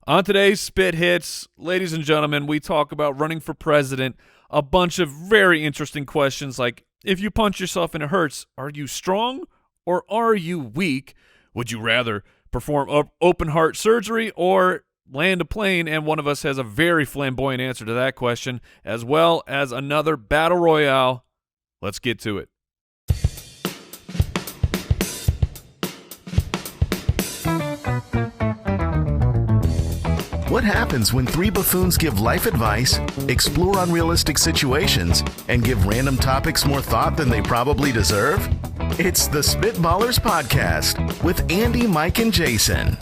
On today's Spit Hits, ladies and gentlemen, we talk about running for president, a bunch of very interesting questions like, if you punch yourself and it hurts, are you strong or are you weak? Would you rather perform open heart surgery or land a plane? And one of us has a very flamboyant answer to that question, as well as another battle royale. Let's get to it. What happens when three buffoons give life advice, explore unrealistic situations, and give random topics more thought than they probably deserve? It's the Spitballers Podcast with Andy, Mike, and Jason.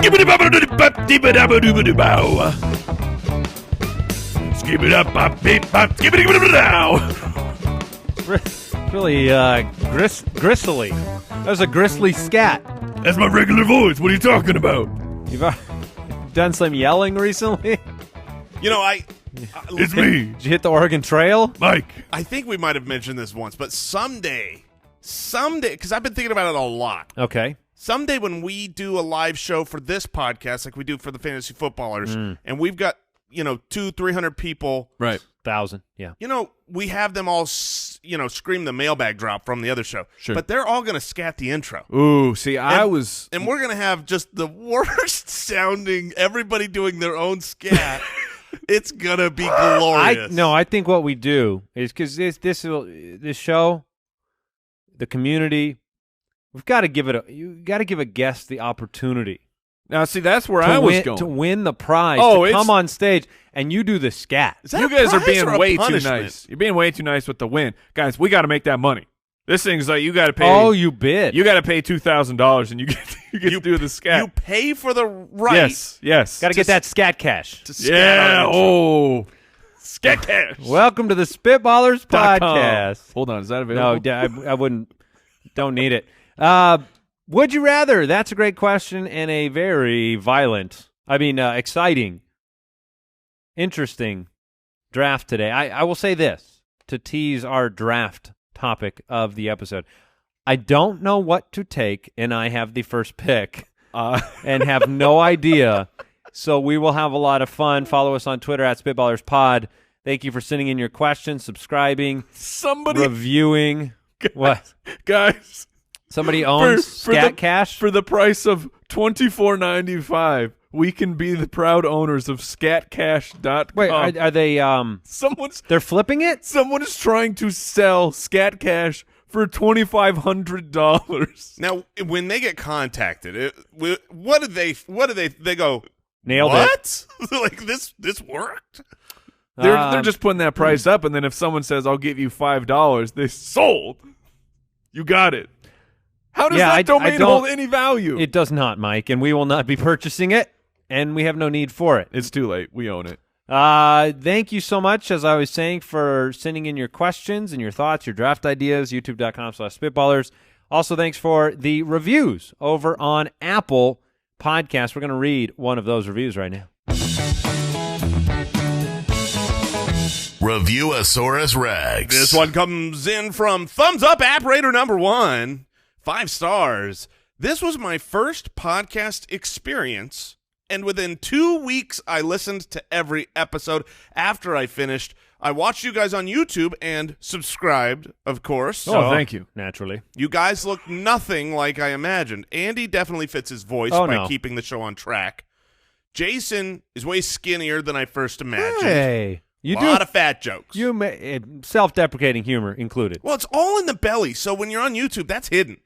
Really gristly. That was a gristly scat. That's my regular voice. What are you talking about? You've done some yelling recently? You know, It's me, Did you hit the Oregon Trail? Mike. I think we might have mentioned this once, but someday, because I've been thinking about it a lot. Okay. Someday when we do a live show for this podcast, like we do for the Fantasy Footballers, and we've got, 200-300 people. Right. 1,000, yeah. We have them all, scream the mailbag drop from the other show. Sure. But they're all going to scat the intro. Ooh, see, And we're going to have just the worst sounding, everybody doing their own scat. It's going to be glorious. I think what we do is, because this show, the community, you got to give a guest the opportunity. Now, see, that's where I was going. To win the prize, Oh, to come on stage, and you do the scat. Is that You a guys are prize being or a way too punishment? nice. You're being way too nice with the win. Guys, we got to make that money. This thing's like you got to pay. Oh, you bid. You got to pay $2,000 and you get to do the scat. You pay for the right. Yes. Got to get that scat cash. To scat Yeah. on the intro. Oh, scat cash. Welcome to the Spitballers Podcast. Hold on, is that available? No, I wouldn't. Don't need it. Would you rather? That's a great question and a very exciting, interesting draft today. I will say this to tease our draft topic of the episode. I don't know what to take, and I have the first pick and have no idea. So we will have a lot of fun. Follow us on Twitter at SpitballersPod. Thank you for sending in your questions, subscribing, reviewing. What? Guys. Somebody owns Scat Cash? For the price of $24.95, we can be the proud owners of scatcash.com. Wait, are they they're flipping it? Someone is trying to sell Scat Cash for $2,500. Now, when they get contacted, what do they go? Nailed what? Like this worked? They're just putting that price up, and then if someone says, I'll give you $5, they sold. You got it. How does that domain hold any value? It does not, Mike, and we will not be purchasing it, and we have no need for it. It's too late. We own it. Thank you so much, as I was saying, for sending in your questions and your thoughts, your draft ideas, youtube.com/spitballers. Also, thanks for the reviews over on Apple Podcasts. We're going to read one of those reviews right now. Reviewasaurus Rex. This one comes in from Thumbs Up App Rater number 1. 5 stars. This was my first podcast experience, and within 2 weeks, I listened to every episode. After I finished, I watched you guys on YouTube and subscribed, of course. Oh, thank you. Naturally. You guys look nothing like I imagined. Andy definitely fits his voice by keeping the show on track. Jason is way skinnier than I first imagined. Hey. A lot of fat jokes. Self-deprecating humor included. Well, it's all in the belly, so when you're on YouTube, that's hidden.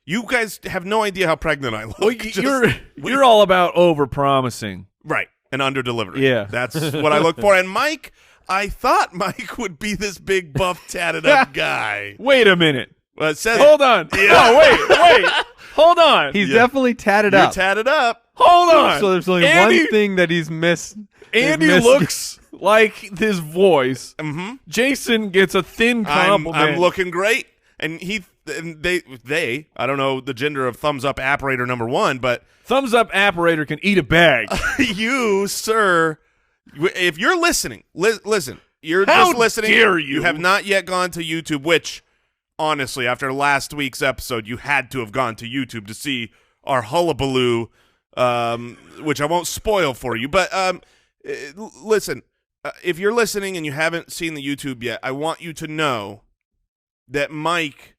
You guys have no idea how pregnant I look. Well, you're all about over-promising. Right, and under-delivering. Yeah. That's what I look for. And Mike, I thought Mike would be this big, buff, tatted-up guy. Wait a minute. Well, it says, Hold on. Yeah. Oh, wait. Hold on. He's definitely tatted You're up. tatted up. Hold on. So there's only one thing that he's missed. Andy looks like his voice. Mm-hmm. Jason gets a thin compliment. I'm looking great. And they, I don't know the gender of Thumbs Up Apparator number 1, but Thumbs Up Apparator can eat a bag. You, sir, if you're listening, listen. You're How just listening. dare you? You have not yet gone to YouTube, which, honestly, after last week's episode, you had to have gone to YouTube to see our hullabaloo which I won't spoil for you. But listen, if you're listening and you haven't seen the YouTube yet, I want you to know that Mike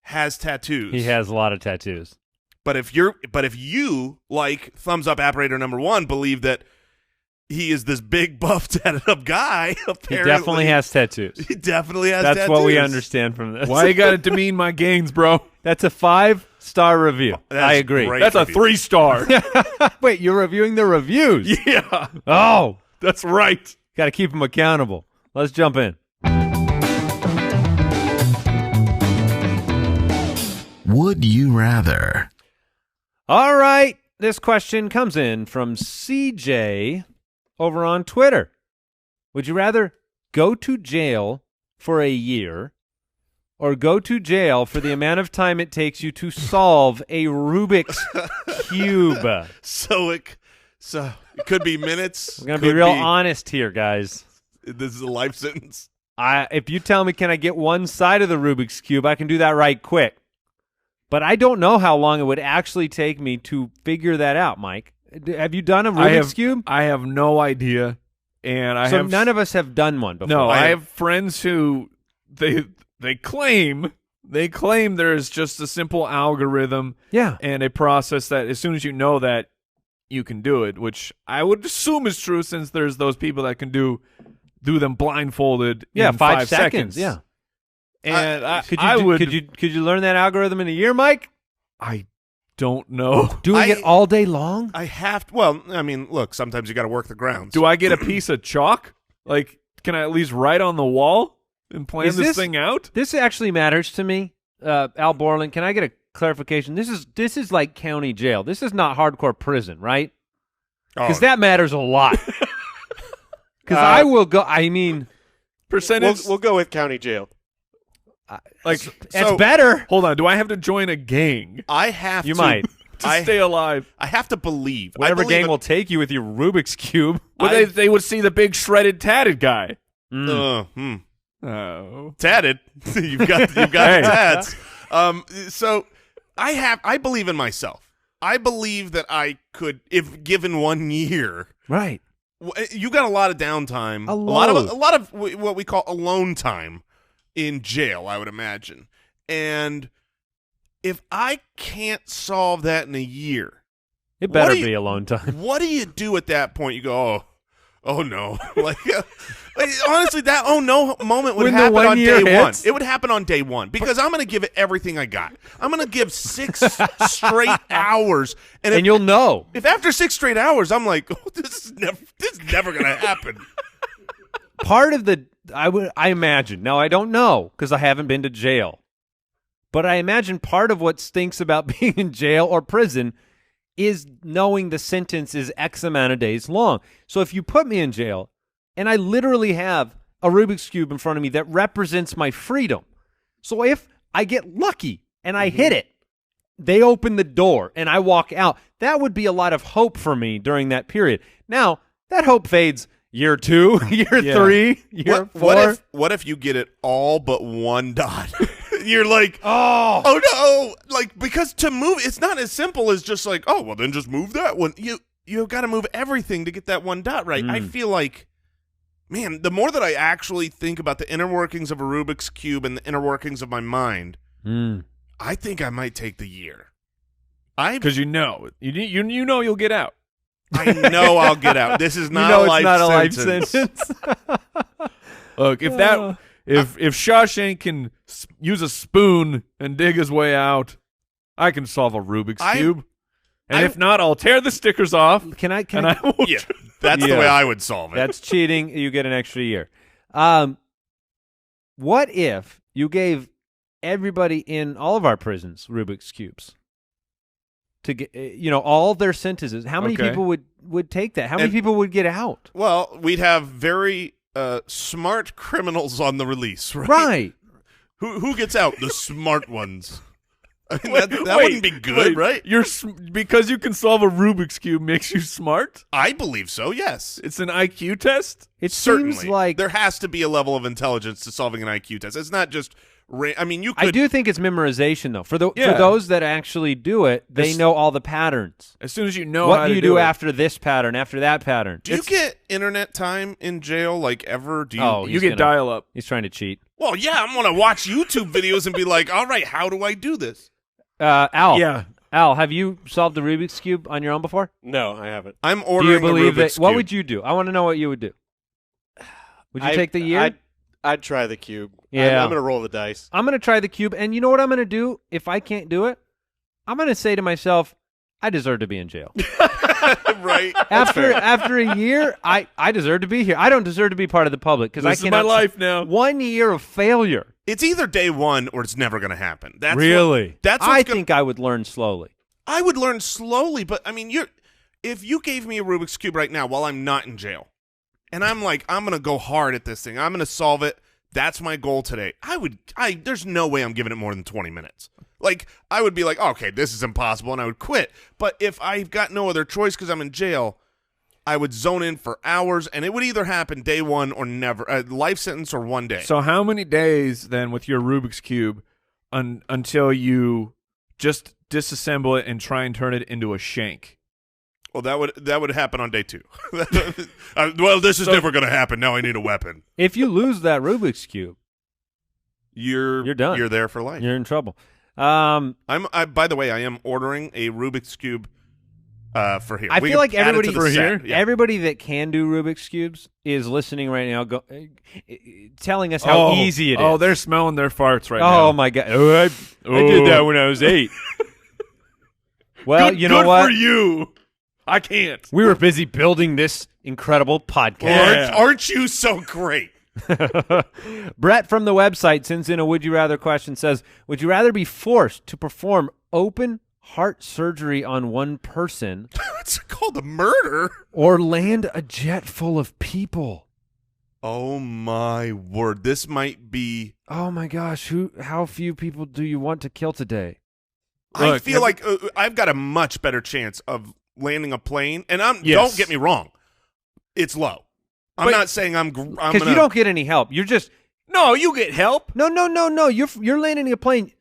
has tattoos. He has a lot of tattoos. But if you, like Thumbs Up Operator number 1, believe that he is this big, buff, tatted up guy, apparently. He definitely has tattoos. He definitely has That's tattoos. what we understand from this. Why you got to demean my gains, bro? That's a 5-star review. That's I agree. great. That's a review. 3-star. Wait, you're reviewing the reviews? Yeah, Oh, that's right. got to keep them accountable. Let's jump in. Would you rather? All right. This question comes in from CJ over on Twitter. Would you rather go to jail for a year or go to jail for the amount of time it takes you to solve a Rubik's Cube? So it could be minutes. We're going to be real honest here, guys. This is a life sentence. If you tell me, can I get one side of the Rubik's Cube, I can do that right quick. But I don't know how long it would actually take me to figure that out, Mike. Have you done a Rubik's Cube? I have no idea, and None of us have done one before. No, I have friends who they claim there's just a simple algorithm, Yeah. and a process that as soon as you know that, you can do it, which I would assume is true since there's those people that can do them blindfolded. Yeah, in 5 seconds. Yeah. And Could you learn that algorithm in a year, Mike? I don't know. Doing it all day long? I have to. Well, I mean, look, sometimes you got to work the grounds. Do I get a piece of chalk? Like, can I at least write on the wall and plan this thing out? This actually matters to me. Al Borland, can I get a clarification? This is like county jail. This is not hardcore prison, right? Because that matters a lot. Because I will go. I mean, percentage. We'll go with county jail. Like, it's better. Hold on. Do I have to join a gang I have You to. might. to stay alive? I have to believe. Whatever gang will take you with your Rubik's Cube. Well, they would see the big shredded tatted guy. Mm. Tatted. you've got the tats. So I believe in myself. I believe that I could, if given 1 year. Right. You got a lot of downtime. A lot of what we call alone time in jail, I would imagine. And if I can't solve that in a year, it better be alone time. What do you do at that point? You go, oh no. like honestly, that oh no moment would When the happen 1 on year day hits? 1. It would happen on day 1 because I'm going to give it everything I got. I'm going to give 6 straight hours, And you'll know. if after 6 straight hours I'm like, oh, this is never going to happen. Part of the I imagine. Now I don't know because I haven't been to jail. But I imagine part of what stinks about being in jail or prison is knowing the sentence is X amount of days long. So if you put me in jail and I literally have a Rubik's Cube in front of me that represents my freedom. So if I get lucky and I hit it, they open the door and I walk out. That would be a lot of hope for me during that period. Now, that hope fades year 2, year 3, year 4. What if you get it all but 1 dot? You're like, Oh no, like, because to move, it's not as simple as just like, oh, well, then just move that one. You've got to move everything to get that 1 dot right. I feel like, man, the more that I actually think about the inner workings of a Rubik's Cube and the inner workings of my mind, I think I might take the year. Because you know you'll get out. I know I'll get out. This is not it's a life not a life sentence. sentence. Look, if Shawshank can use a spoon and dig his way out, I can solve a Rubik's Cube. And if not, I'll tear the stickers off. Can I won't. Yeah, that's the way I would solve it. That's cheating. You get an extra year. What if you gave everybody in all of our prisons Rubik's Cubes to get, all of their sentences? How many people would take that? How many people would get out? Well, we'd have very smart criminals on the release, right? Right. Who gets out? The smart ones. I mean, that wouldn't be good, right? Because you can solve a Rubik's Cube makes you smart? I believe so, yes. It's an IQ test? It Certainly. seems like there has to be a level of intelligence to solving an IQ test. It's not just I mean, you could. I do think it's memorization, though. For those that actually do it, they know all the patterns. As soon as you know what how do you to do it. after this pattern, after that pattern? Do you get internet time in jail, like, ever? Do you? Oh, You get dial-up. He's trying to cheat. Well, yeah, I'm going to watch YouTube videos and be like, all right, how do I do this? Al. Yeah. Al, have you solved the Rubik's Cube on your own before? No, I haven't. I'm Do ordering you believe a Rubik's that? What Cube. would you do? I want to know what you would do. Would you take the year? I'd try the cube. Yeah. I'm going to roll the dice. I'm going to try the cube, and you know what I'm going to do if I can't do it? I'm going to say to myself, I deserve to be in jail. Right. After a year, I deserve to be here. I don't deserve to be part of the public because I This is cannot. my life now. 1 year of failure. It's either day one or it's never going to happen. That's Really? That's what's I gonna, think I would learn slowly. I would learn slowly, but I mean, if you gave me a Rubik's Cube right now while I'm not in jail, and I'm like, I'm going to go hard at this thing. I'm going to solve it. That's my goal today. There's no way I'm giving it more than 20 minutes. Like, I would be like, okay, this is impossible, and I would quit. But if I've got no other choice because I'm in jail, I would zone in for hours, and it would either happen day one or never. A life sentence or 1 day. So how many days then with your Rubik's Cube until you just disassemble it and try and turn it into a shank? Well, that would happen on day 2. Well, this is never going to happen. Now I need a weapon. If you lose that Rubik's Cube, You're done. You're there for life. you're in trouble. By the way, I am ordering a Rubik's Cube for here. I We feel can like add it everybody to the set. Yeah. everybody that can do Rubik's Cubes is listening right now, telling us how easy it is. Oh, they're smelling their farts right now. Oh my God! I did that when I was 8. Well, Good- you know good what? for you. I can't. We were busy building this incredible podcast. Aren't you so great? Brett from the website sends in a would you rather question, says, would you rather be forced to perform open heart surgery on one person It's called a murder. or land a jet full of people? Oh my word! This might be. Oh my gosh, how few people do you want to kill today? I Look, feel like I've got a much better chance of landing a plane, and Yes. don't get me wrong, it's low. I'm But- not saying I'm Because you don't get any help. You're just No, you get help. no. You're landing a plane.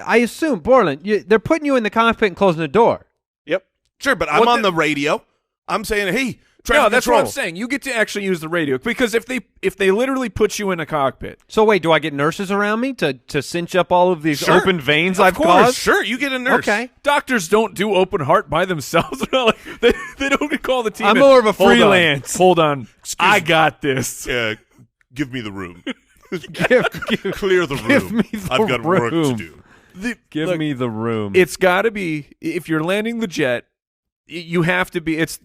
I assume, Borland, they're putting you in the cockpit and closing the door. Yep. Sure, but I'm What on the- the radio. I'm saying, hey, No, traffic that's control. what I'm saying. You get to actually use the radio because if they literally put you in a cockpit, So wait, do I get nurses around me to cinch up all of these Sure. open veins Of I've course, caused? sure, you get a nurse. Okay. doctors don't do open heart by themselves. They're not like, they don't call the team. I'm in. more of a Hold on. freelance. Hold on. I got this. Give me the room. give Clear the room. Give me the I've got work to room. do. Give me the room. It's got to be, if you're landing the jet, you have to be, it's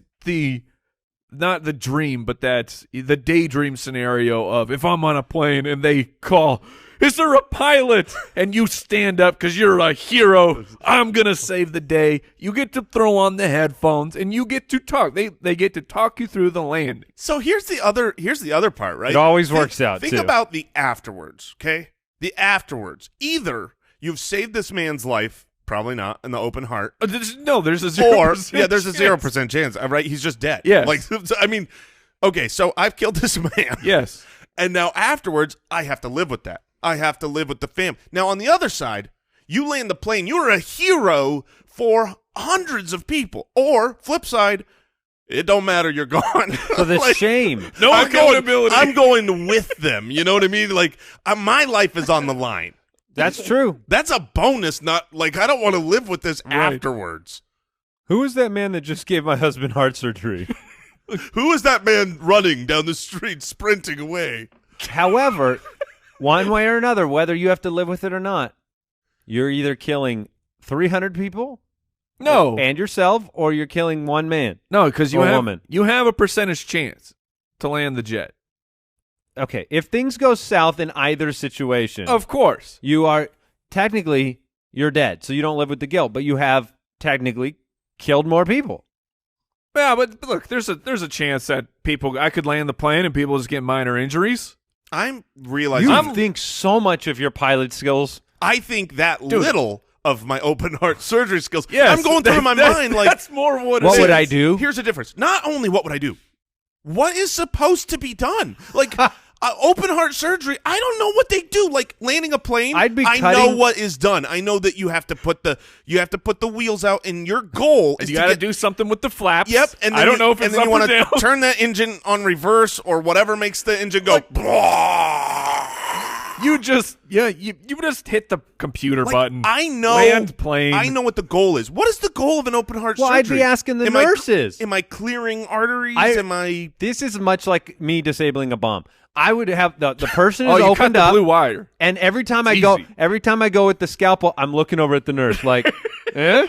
not the dream, but that's the daydream scenario of if I'm on a plane and they call, is there a pilot? And you stand up because you're a hero. I'm going to save the day. You get to throw on the headphones and you get to talk. They get to talk you through the landing. So here's the other part, right? It always works out, Think too. about the afterwards, okay? The afterwards. Either you've saved this man's life, probably not, in the open heart, There's a 0%. or there's a chance. 0% chance, right? He's just dead. Yes. Like, I mean, okay, so I've killed this man. Yes. And now afterwards, I have to live with that. I have to live with the fam. Now, on the other side, you land the plane. You're a hero for hundreds of people. Or, flip side, it don't matter. You're gone. so the Like, shame. No I'm accountability. I'm going with them. You know what I mean? Like, my life is on the line. That's true. That's a bonus, not like I don't want to live with this Right. afterwards. Who is that man that just gave my husband heart surgery? Who is that man running down the street, sprinting away? However, one way or another, whether you have to live with it or not, you're either killing 300 people No. and yourself, or you're killing one man. No, because Or woman. you have a percentage chance to land the jet. Okay, if things go south in either situation, Of course. you are technically you're dead, so you don't live with the guilt, but you have technically killed more people. Yeah, but look, there's a chance that I could land the plane and people just get minor injuries. I'm realizing You think so much of your pilot skills. I think that little of my open heart surgery skills. Yes, I'm going through my mind like, that's more what it What is. would I do? Here's the difference. Not only what would I do, what is supposed to be done? Like, Open heart surgery, I don't know what they do. Like landing a plane, I'd be I know cutting- what is done. I know that you have to put the wheels out, and your goal is You to got to get do something with the flaps. Yep, and then I don't know if it's up you or want down. to turn that engine on reverse or whatever makes the engine go. You just you just hit the computer button. I know. Land plane. I know what the goal is. What is the goal of an open heart Well, I'd surgery? be asking the Am nurses. Am I clearing arteries? This is much like me disabling a bomb. I would have the person is Oh, you cut opened the up, blue wire. and every time It's I easy. go with the scalpel, I'm looking over at the nurse like, eh?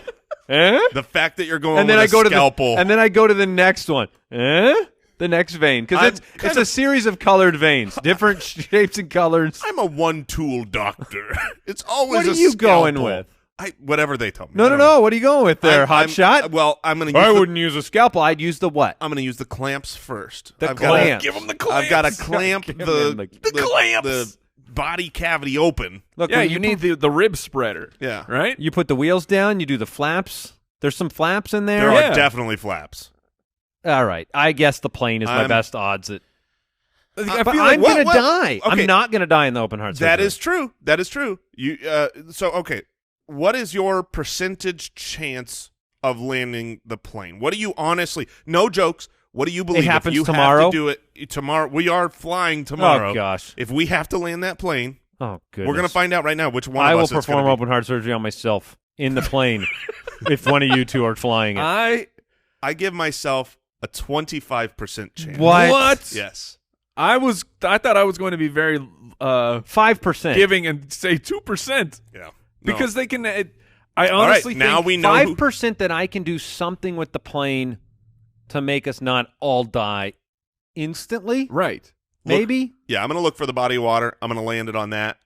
The fact that you're going And then with I go a to scalpel. and then I go to the next one, eh? The next vein, because it's a series of colored veins, different shapes and colors. I'm a one-tool doctor. It's always What are a you going scalpel. with? Whatever they tell me. No. What are you going with there, hot shot? Well, I'm going to I use wouldn't use a scalpel. I'd use the what? I'm going to use the clamps first. The I've gotta- clamps. Give them the I've got to clamps. clamp Give the him the clamps. the body cavity open. Look, Yeah, when you need the rib spreader. Yeah. Right? You put the wheels down. You do the flaps. There's some flaps in there. There Yeah. are definitely flaps. All right. I guess the plane is my I'm- best odds at. I But feel I'm like gonna what- die. okay. I'm not gonna die in the open heart surgery. That is true. That is true. You okay. What is your percentage chance of landing the plane? What do you honestly? No jokes. What do you believe? happens if you tomorrow? Have to do it tomorrow. We are flying tomorrow. Oh gosh. If we have to land that plane, Oh goodness. we're going to find out right now which one I of will us it's perform gonna be. open heart surgery on myself in the plane if one of you two are flying it. I give myself a 25% chance. What? Yes. I thought I was going to be very 5%. giving and say 2% Yeah. No. because they can. I All right, honestly now think we know. who- 5% that I can do something with the plane to make us not all die instantly. right. Maybe. Yeah, I'm going to look for the body of water. I'm going to land it on that.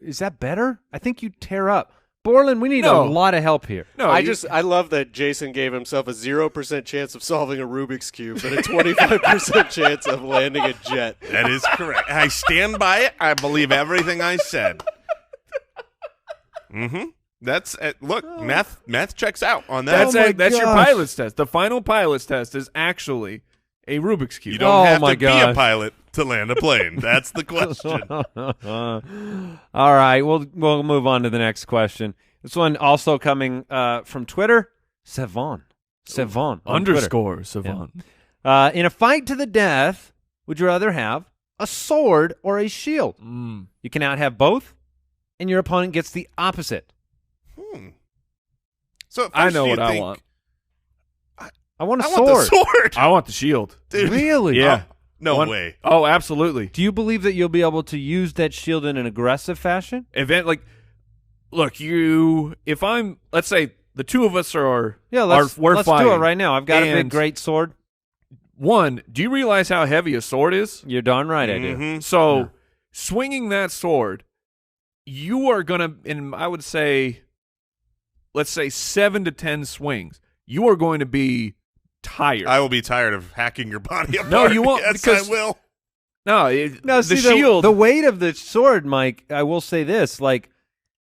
Is that better? I think you tear up. Borland, we need No. a lot of help here. No, I love that Jason gave himself a 0% chance of solving a Rubik's Cube, but a 25% chance of landing a jet. That is correct. I stand by it. I believe everything I said. Mm-hmm. That's look, math checks out on that. That's your gosh. pilot's test. The final pilot's test is actually a Rubik's Cube. You don't have my to be a gosh. pilot to land a plane. That's the question. All right, we'll move on to the next question. This one also coming from Twitter. Savon on Underscore Savant. Twitter. In a fight to the death, would you rather have a sword or a shield? You can out have both, and your opponent gets the opposite. So at I first know you what I think, want. I want a I sword. want the sword. I want the shield. Dude. Really? Yeah. No One- way. Oh, absolutely. Do you believe that you'll be able to use that shield in an aggressive fashion? Look, if I'm, let's say the two of us we're Let's fighting. do it right now. I've got a big, And great sword. One, do you realize how heavy a sword is? You're darn right I do. Mhm. So, swinging that sword, you are going to, and I would say, let's say 7 to 10 swings, you are going to be tired. I will be tired of hacking your body apart. No, you won't, Yes, because- I will. No, No, the see, shield. the weight of the sword, Mike, I will say this,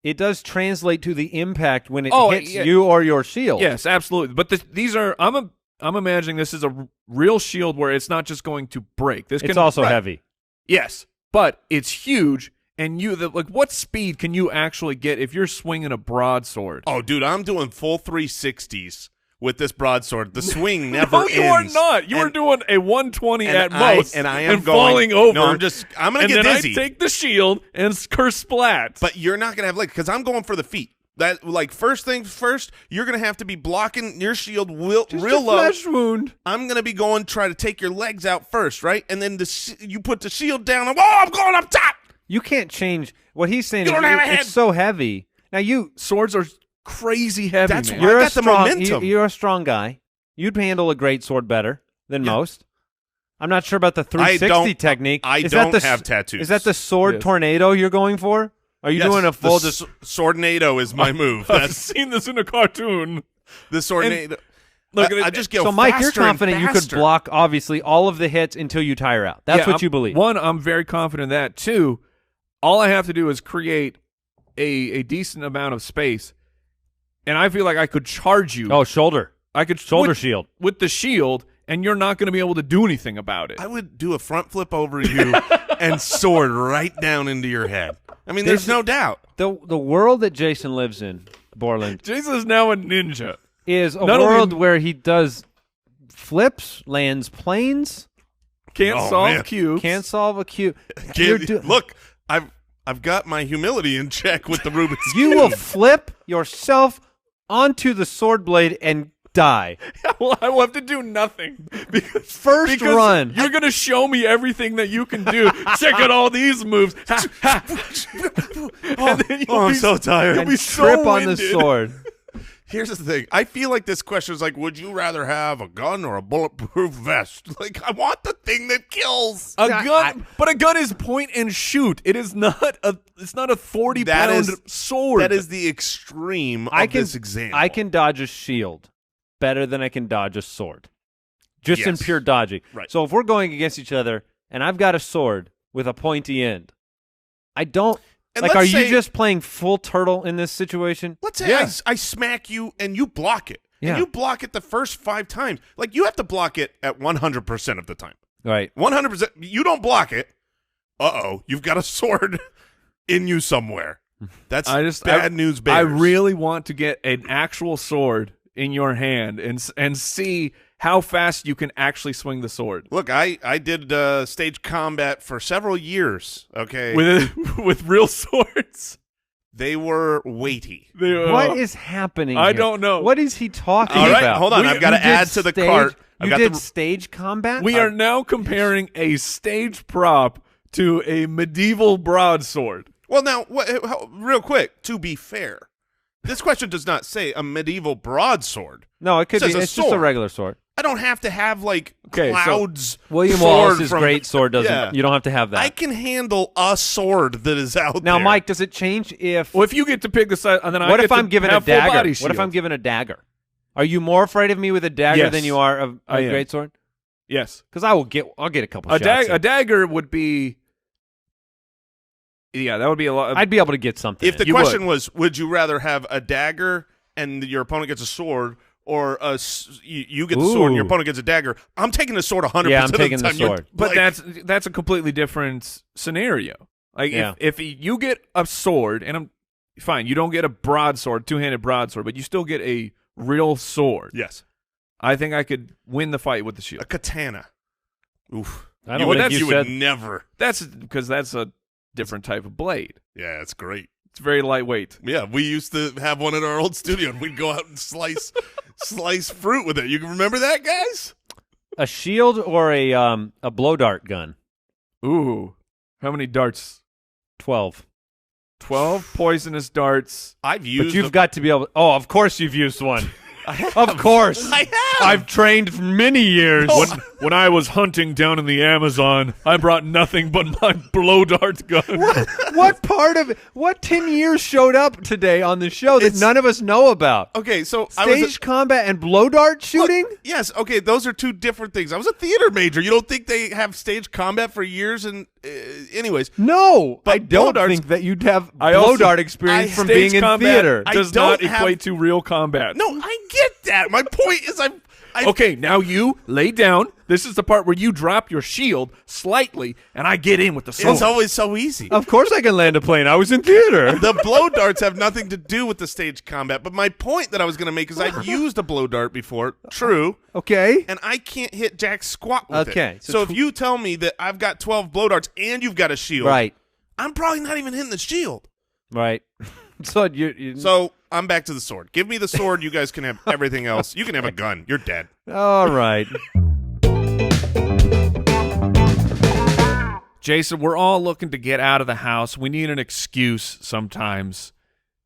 it does translate to the impact when it hits yeah. you or your shield. Yes, absolutely. But these are, I'm imagining this is a real shield where it's not just going to break. This It's can, also right. heavy. Yes, but it's huge. And what speed can you actually get if you're swinging a broadsword? Oh, dude, I'm doing full 360s with this broadsword. The swing never No, ends. you are not. You are And- doing a 120 and at I- most, and I am going- falling over. No, I'm gonna and get then dizzy. I take the shield and splat. But you're not gonna have legs because I'm going for the feet. That first things first, you're gonna have to be blocking your shield real Just low. a flesh wound. I'm gonna be going try to take your legs out first, right? And then you put the shield down. I'm going up top. You can't change. What he's saying You is don't have a head. it's so heavy. Now, Swords are crazy heavy, That's man. why- you're I a got the strong, momentum. you're a strong guy. You'd handle a great sword better than Yeah. most. I'm not sure about the 360 technique. I Is don't that the, have tattoos. Is that the sword Yes. tornado you're going for? Are you Yes, doing a full the just swordnado is my move. I've That's seen this in a cartoon. the swordnado. Look, I just go So, Mike, you're faster and confident you could faster. block, obviously, all of the hits until you tire out. That's Yeah, what you believe. One, I'm very confident in that. Two, all I have to do is create a decent amount of space, and I feel like I could charge you. Oh, shoulder. I could Shoulder with, shield. with the shield, and you're not going to be able to do anything about it. I would do a front flip over you and sword right down into your head. I mean, there's no doubt. The world that Jason lives in, Borland, Jason is now a ninja. is a Not world only- where he does flips, lands planes, Can't Oh, solve man. cubes. can't solve a cube. You're do- Look, I've got my humility in check with the Rubik's You Cube. will flip yourself onto the sword blade and die. Well, I will have to do nothing. Because First run. You're going to show me everything that you can do. Check out all these moves. Ha, ha. And then you'll I'm be- so tired. You'll And be so trip on the winded. sword. Here's the thing. I feel like this question is like, would you rather have a gun or a bulletproof vest? Like, I want the thing that kills. A gun, but a gun is point and shoot. It is not a. It's not a 40-pound sword. That is the extreme of this example. I can dodge a shield better than I can dodge a sword. Just in Yes. pure dodging. Right. So if we're going against each other and I've got a sword with a pointy end, I don't. And Like, let's are you say- just playing full turtle in this situation? Let's say Yeah. I smack you and you block it. Yeah. And you block it the first 5 times. Like, you have to block it at 100% of the time. Right. 100%. You don't block it. Uh-oh. You've got a sword in you somewhere. That's bad news bears. I really want to get an actual sword in your hand and see how fast you can actually swing the sword Look, I did stage combat for several years, okay? with real swords. They were weighty. What is happening I here? don't know. What is he talking All right, about? hold on. I've got to You did add to the stage- cart. I've You got did the- stage combat? We are now comparing a stage prop to a medieval broadsword. Well, now, real quick, to be fair, this question does not say a medieval broadsword. No, it could Says be. a It's just a sword. regular sword. I don't have to have, like, Okay, so clouds. William sword Wallace's from- great sword doesn't. Yeah. You don't have to have that. I can handle a sword that is out Now, there. Mike, does it change if? Well, if you get to pick the side, and then what I if get to I'm given a have full dagger? body What if shield. I'm given a dagger? Are you more afraid of me with a dagger Yes. than you are of I a am. great sword? Yes, Because I'll get a couple a shots. in. dagger would be. Yeah, that would be a lot. I'd be able to get something. If the in. You question was, would you rather have a dagger and your opponent gets a sword, or you get the sword and your Ooh. opponent gets a dagger, I'm taking the sword 100% Yeah, I'm of the taking the time. You're- sword. But like, that's a completely different scenario. Like Yeah. if you get a sword, and I'm fine, you don't get a broadsword, two-handed broadsword, but you still get a real sword. yes, I think I could win the fight with the a shield. katana. Oof. I don't you would, think you you said- would never. That's because that's a different type of blade. Yeah, it's great. It's very lightweight. Yeah, we used to have one in our old studio, and we'd go out and slice fruit with it. You can remember that, guys? a shield or a blow dart gun. Ooh, how many darts? 12. 12 poisonous darts. I've used. But you've got to be able. Oh, of course you've used one. I have. Of course. I have. I've trained for many years. When I was hunting down in the Amazon, I brought nothing but my blow dart gun. What part of it? What 10 years showed up today on the show that It's- none of us know about? Okay, so I was. Stage combat and blow dart shooting? Look, yes, okay, those are two different things. I was a theater major. You don't think they have stage combat for years? And anyways, No, But I don't blow darts- think that you'd have I blow also- dart experience I- from Stage being in combat theater. I does don't not have- equate to real combat. no, I get that. My point is, I Okay, now you lay down. This is the part where you drop your shield slightly, and I get in with the sword. it's always so easy. Of course I can land a plane. I was in theater. The blow darts have nothing to do with the stage combat. But my point that I was going to make is I've used a blow dart before. True. Okay. And I can't hit jack squat with Okay, it. so So if you tell me that I've got 12 blow darts and you've got a shield, Right. I'm probably not even hitting the shield. Right. So you So I'm back to the sword. Give me the sword. You guys can have everything else. You can have a gun. You're dead. all right. Jason, we're all looking to get out of the house. We need an excuse sometimes.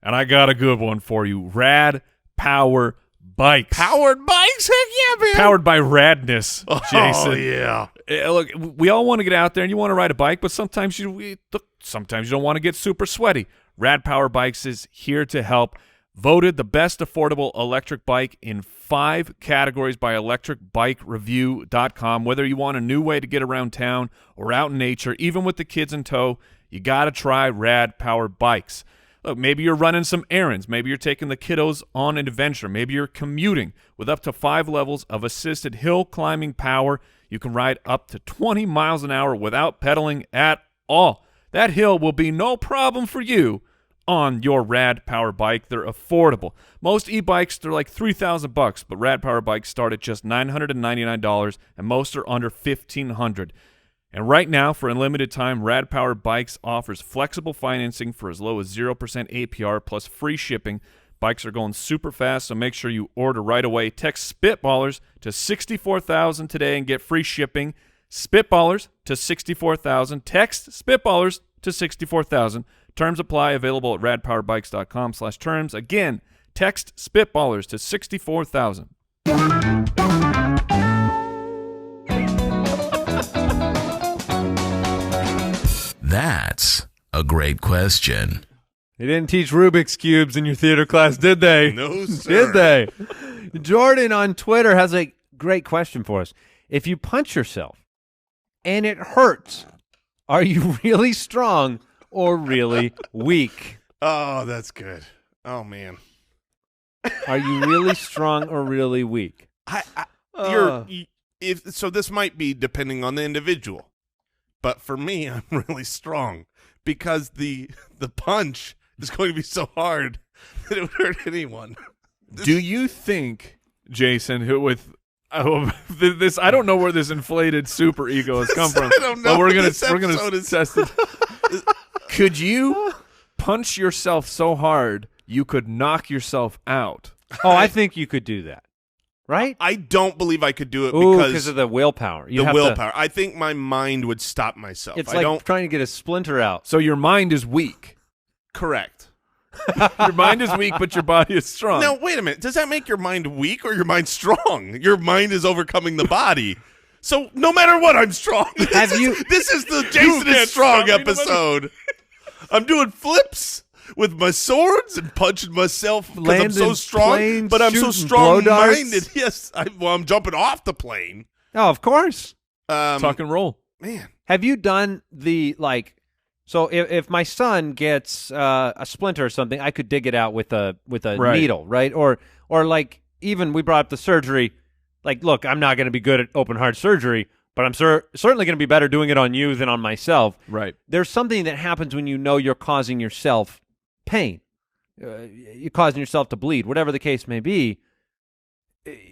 And I got a good one for you. Rad Power Bikes. Powered bikes? Heck yeah, man. Powered by radness, Jason. Oh, yeah. Look, we all want to get out there and you want to ride a bike, but sometimes you don't want to get super sweaty. Rad Power Bikes is here to help. Voted the best affordable electric bike in 5 categories by electricbikereview.com. Whether you want a new way to get around town or out in nature, even with the kids in tow, you got to try Rad Power Bikes. Look, maybe you're running some errands. Maybe you're taking the kiddos on an adventure. Maybe you're commuting. With up to 5 levels of assisted hill climbing power, you can ride up to 20 miles an hour without pedaling at all. That hill will be no problem for you on your Rad Power bike. They're affordable. Most e-bikes, they're like $3,000, but Rad Power bikes start at just $999, and most are under $1,500. And right now, for a limited time, Rad Power Bikes offers flexible financing for as low as 0% APR plus free shipping. Bikes are going super fast, so make sure you order right away. Text Spitballers to 64,000 today and get free shipping. Spitballers to 64,000. Text Spitballers to 64,000. Terms apply. Available at radpowerbikes.com/terms. Again, text Spitballers to 64,000. That's a great question. They didn't teach Rubik's Cubes in your theater class, did they? No, sir. Did they? Jordan on Twitter has a great question for us. If you punch yourself and it hurts, are you really strong or really weak? Oh, that's good. Oh, man. Are you really strong or really weak? So this might be depending on the individual, but for me, I'm really strong because the punch is going to be so hard that it would hurt anyone. Do you think, Jason, who with this, I don't know where this inflated super ego has come from. I don't know. But we're gonna Episode is- test it. Could you punch yourself so hard you could knock yourself out? Oh, I think you could do that, right? I don't believe I could do it Ooh, because of the willpower. You the have willpower. I think my mind would stop myself. It's I like don't. trying to get a splinter out. So your mind is weak. Correct. Your mind is weak, but your body is strong. Now, wait a minute. Does that make your mind weak or your mind strong? Your mind is overcoming the body. So no matter what, I'm strong. This is the Jason is strong episode. I'm doing flips with my swords and punching myself because I'm so strong. Planes, but I'm so shooting blow darts. strong-minded. Yes, I'm jumping off the plane. Oh, of course. Tuck and roll. Man, Have you done the like? So if my son gets a splinter or something, I could dig it out with a Right. needle, right? Or like even we brought up the surgery. Like, look, I'm not going to be good at open heart surgery, but I'm certainly going to be better doing it on you than on myself. Right. There's something that happens when you know you're causing yourself pain. You're causing yourself to bleed, whatever the case may be.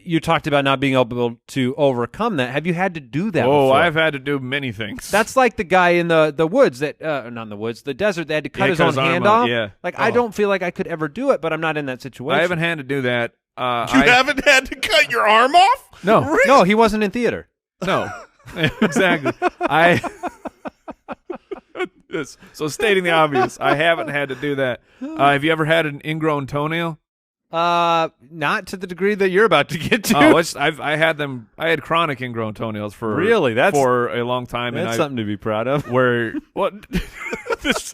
You talked about not being able to overcome that. Have you had to do that Oh, before? I've had to do many things. That's like the guy in the woods that not in the woods, the desert. They had to cut his own hand arm off. yeah. Like I don't feel like I could ever do it, but I'm not in that situation. I haven't had to do that. you haven't had to cut your arm off? No. No, he wasn't in theater. No. Exactly. Yes. So stating the obvious, I haven't had to do that. Have you ever had an ingrown toenail? Not to the degree that you're about to get to. Oh, I had them. I had chronic ingrown toenails for Really? for a long time. That's and something to be proud of. Where what? this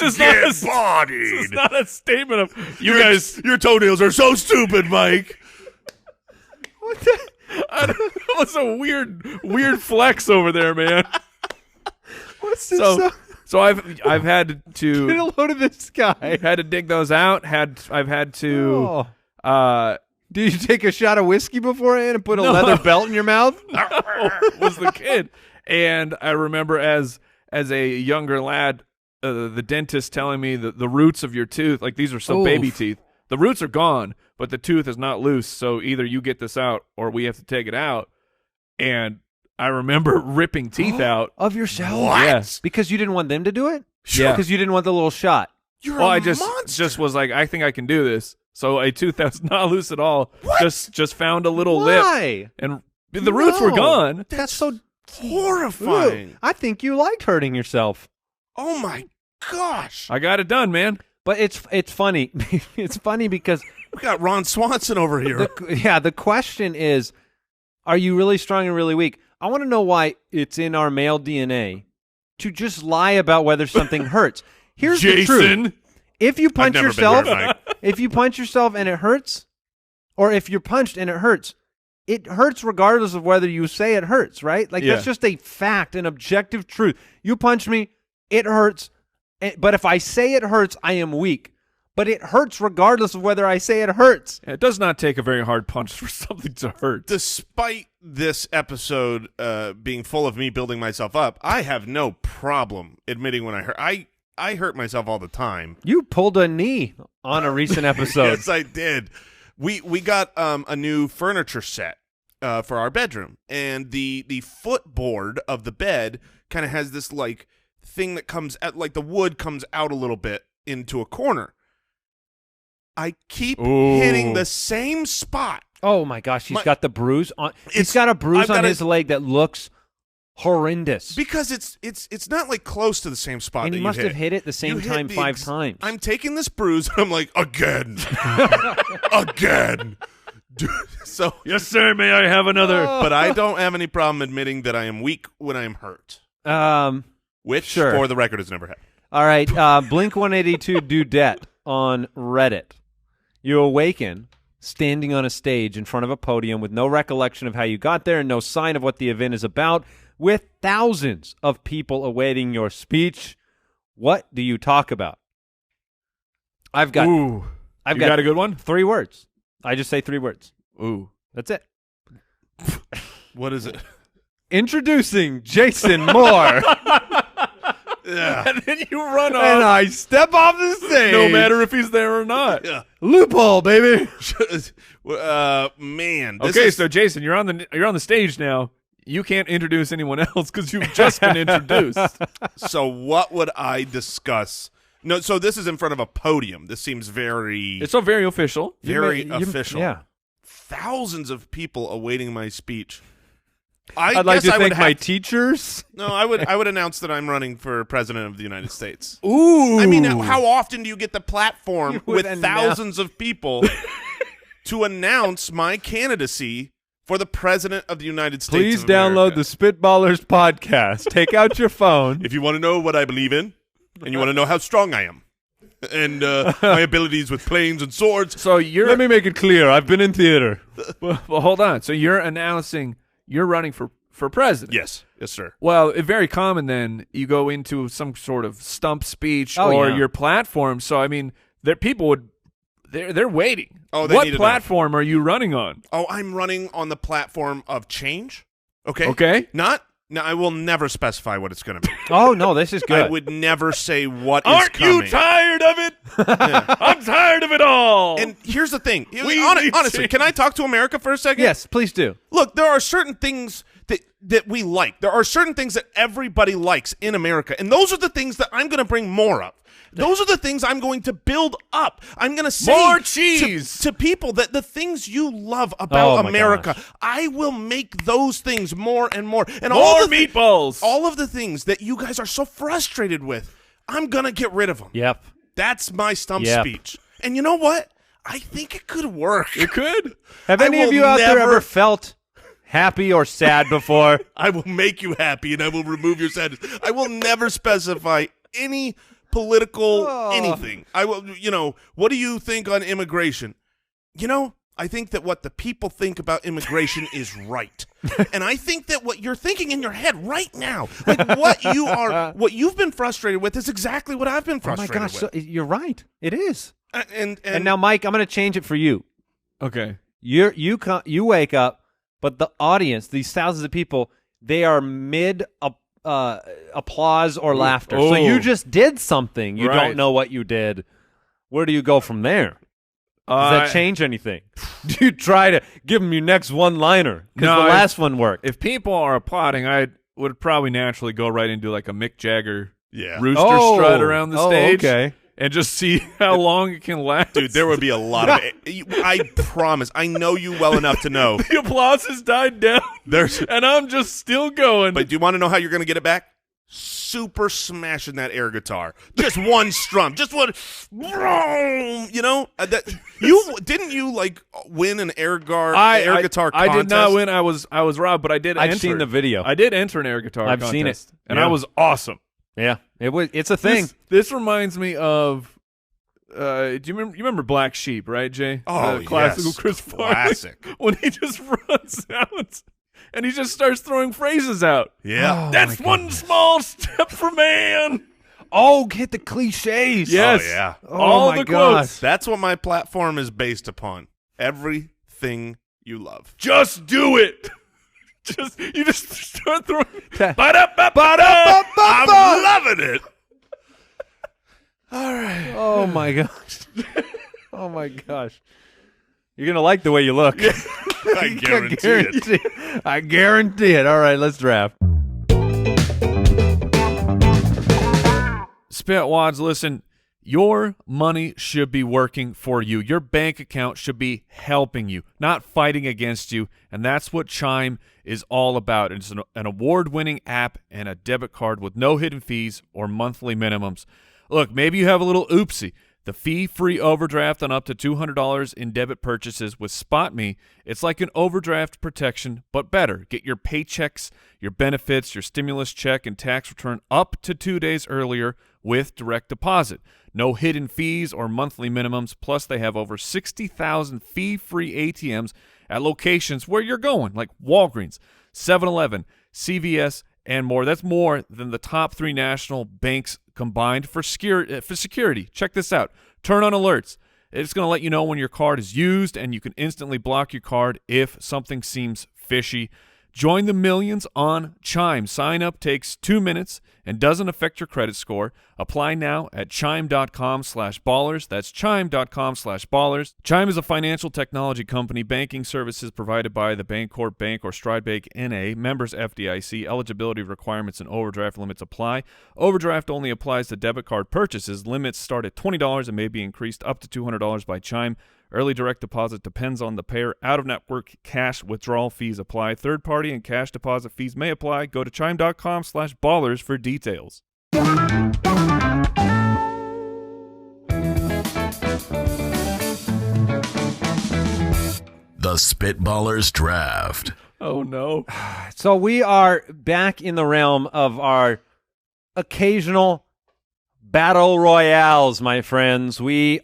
is not a bodied. This is not a statement of You guys, your toenails are so stupid, Mike. That was a weird flex over there, man. What's this? So I've had to Get a load of this guy. had to dig those out. I've had to. Did you take a shot of whiskey beforehand and put a leather belt in your mouth? Was the kid, and I remember as a younger lad, the dentist telling me that the roots of your tooth, like these are still baby teeth, the roots are gone, but the tooth is not loose. So either you get this out or we have to take it out. And I remember ripping teeth out Of yourself? What? Yes, Because you didn't want them to do it? Yeah. Because you didn't want the little shot. You're well, a I monster. just was like, I think I can do this. So a tooth that's not loose at all, just found a little lip, Why? and the roots were No. gone. That's so horrifying. Ooh, I think you liked hurting yourself. Oh my gosh. I got it done, man. But it's funny. It's funny because We got Ron Swanson over here. the question is, are you really strong and really weak? I want to know why it's in our male DNA to just lie about whether something hurts. Here's the truth. Jason. If you punch never been yourself, hurt, Mike. if you punch yourself and it hurts, or if you're punched and it hurts regardless of whether you say it hurts, right? Like Yeah. that's just a fact, an objective truth. You punch me, it hurts. But if I say it hurts, I am weak. But it hurts regardless of whether I say it hurts. It does not take a very hard punch for something to hurt. Despite this episode being full of me building myself up, I have no problem admitting when I hurt. I hurt myself all the time. You pulled a knee on a recent episode. Yes, I did. We got a new furniture set for our bedroom, and the footboard of the bed kind of has this like thing that comes at like the wood comes out a little bit into a corner. I keep hitting the same spot. Oh my gosh, he's got the bruise on. He's got a bruise on his leg that looks horrendous. Because it's not like close to the same spot. And that he you must have hit it the same time 5 times. I'm taking this bruise and I'm like, again. Again. Dude, so Yes, sir. May I have another? but I don't have any problem admitting that I am weak when I am hurt. Which, Sure. for the record, has never happened. All right, Blink-182 Dudette on Reddit. You awaken standing on a stage in front of a podium with no recollection of how you got there and no sign of what the event is about, with thousands of people awaiting your speech. What do you talk about? I've got You got a good one? 3 words. I just say 3 words. Ooh. That's it. What is it? Introducing Jason Moore. Yeah. And then you run off. And I step off the stage. No matter if he's there or not. Yeah. Loophole, baby. Man. This Okay, is, so Jason, you're on the stage now. You can't introduce anyone else because you've just been introduced. so what would I discuss? No, so this is in front of a podium. This seems very, It's all very official. very official. Yeah. Thousands of people awaiting my speech. I I'd like guess to I would thank my have- teachers. No, I would announce that I'm running for president of the United States. Ooh. I mean, how often do you get the platform You would with announce- thousands of people to announce my candidacy for the president of the United States? Please of download America? the Spitballers podcast. Take out your phone. If you want to know what I believe in, and you want to know how strong I am, and my abilities with planes and swords. So you're Let me make it clear. I've been in theater. well, hold on. So you're announcing you're running for president. Yes, sir. Well, it's very common then you go into some sort of stump speech Oh, or yeah. your platform. So I mean, they're waiting. Oh, they what need to know. platform are you running on? Oh, I'm running on the platform of change. Okay. Okay. No, I will never specify what it's going to be. Oh, no, this is good. I would never say what is Aren't coming. you tired of it? I'm tired of it all. And here's the thing. need Honestly, change. can I talk to America for a second? Yes, please do. Look, there are certain things that we like. There are certain things that everybody likes in America, and those are the things that I'm going to bring more of. Those are the things I'm going to build up. I'm going to say More cheese. to people that the things you love about Oh, my America, gosh. I will make those things more and more. And More all the meatballs. all of the things that you guys are so frustrated with, I'm going to get rid of them. Yep. That's my stump Yep. speech. And you know what? I think it could work. It could. Have I any of will you out there never- ever felt happy or sad before? I will make you happy, and I will remove your sadness. I will never specify any political anything. I will, what do you think on immigration? I think that what the people think about immigration is right. And I think that what you're thinking in your head right now, like what you've been frustrated with is exactly what I've been Oh, my frustrated gosh. with. So, you're right. It is. And And now, Mike, I'm going to change it for you. Okay. You wake up, but the audience, these thousands of people, they are mid applause or laughter. So Oh. you just did something. You Right. don't know what you did. Where do you go from there? Does that change anything? Do you try to give them your next one-liner? Because No, the if- last one worked. If people are applauding, I would probably naturally go right into like a Mick Jagger yeah. rooster Oh. strut around the Oh, stage. okay. And just see how long it can last. Dude, there would be a lot of I promise. I know you well enough to know. the applause has died down. And I'm just still going. But do you want to know how you're going to get it back? Super smashing that air guitar. Just one strum. Just one. Didn't you like win an air guitar contest? I did not win. I was robbed, but I did. I've enter. seen the video. I did enter an air guitar. I've seen it. contest, and Yeah. I was awesome. Yeah, it's a thing. This reminds me of. Do you remember Black Sheep, right, Jay? Oh, the classical yes. Chris Farley. Classic. When he just runs out and he just starts throwing phrases out. Yeah. Oh, That's my one goodness. small step for man. Get the cliches. Yes. Oh, yeah. All my the gosh. quotes. That's what my platform is based upon. Everything you love. Just do it. You just start throwing. Ba-da-ba-ba-da. I'm loving it. Oh my gosh. Oh my gosh. You're going to like the way you look. I guarantee it. I guarantee it. All right, let's draft. Spitwads, listen, your money should be working for you. Your bank account should be helping you, not fighting against you, and that's what Chime is all about. It's an award-winning app and a debit card with no hidden fees or monthly minimums. Look, maybe you have a little oopsie. The fee-free overdraft on up to $200 in debit purchases with SpotMe, it's like an overdraft protection, but better. Get your paychecks, your benefits, your stimulus check, and tax return up to 2 days earlier with direct deposit. No hidden fees or monthly minimums, plus they have over 60,000 fee-free ATMs at locations where you're going, like Walgreens, 7-Eleven, CVS, and more. That's more than the top 3 national banks combined for security. Check this out. Turn on alerts. It's going to let you know when your card is used, and you can instantly block your card if something seems fishy. Join the millions on Chime. Sign up takes 2 minutes and doesn't affect your credit score. Apply now at chime.com/ballers. That's chime.com/ballers. Chime is a financial technology company. Banking services provided by the Bancorp Bank or Stride Bank N.A. Members FDIC. Eligibility requirements and overdraft limits apply. Overdraft only applies to debit card purchases. Limits start at $20 and may be increased up to $200 by Chime. Early direct deposit depends on the payer. Out-of-network cash withdrawal fees apply. Third-party and cash deposit fees may apply. Go to chime.com/ballers for details. The Spitballers Draft. Oh, no. So we are back in the realm of our occasional battle royales, my friends. We've